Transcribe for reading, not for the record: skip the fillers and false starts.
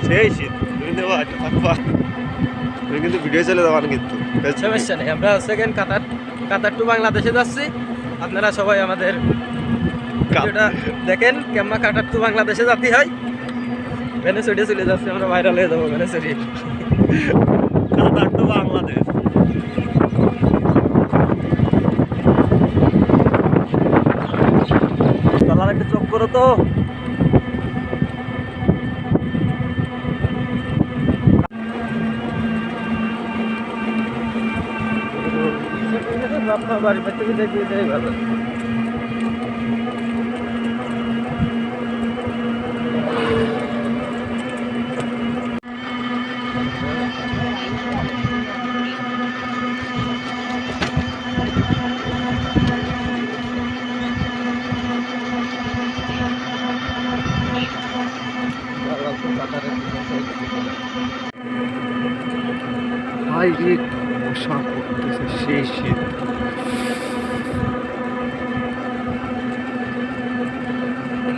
সেই শীত তুমি দেবো একটা থাকবা, তুমি কিন্তু ভিডিও চলে যাবান কিন্তু সমস্যা নেই। আমরা সেকেন্ড কাতার টু বাংলাদেশে যাচ্ছি। আপনারা সবাই আমাদের ভিডিওটা দেখেন কেমন কাতার টু বাংলাদেশে যাতে হয়। ভেনেসুয়েলা চলে যাচ্ছি, আমরা ভাইরাল হয়ে যাবো ভেনেসুয়েলা। কাতার টু বাংলাদেশ। চলার একটা চোখ করো তো। আপনার বাড়ি থেকে দেখি এটাই ভালো। ভাই মশা করতেছে সেই শীত।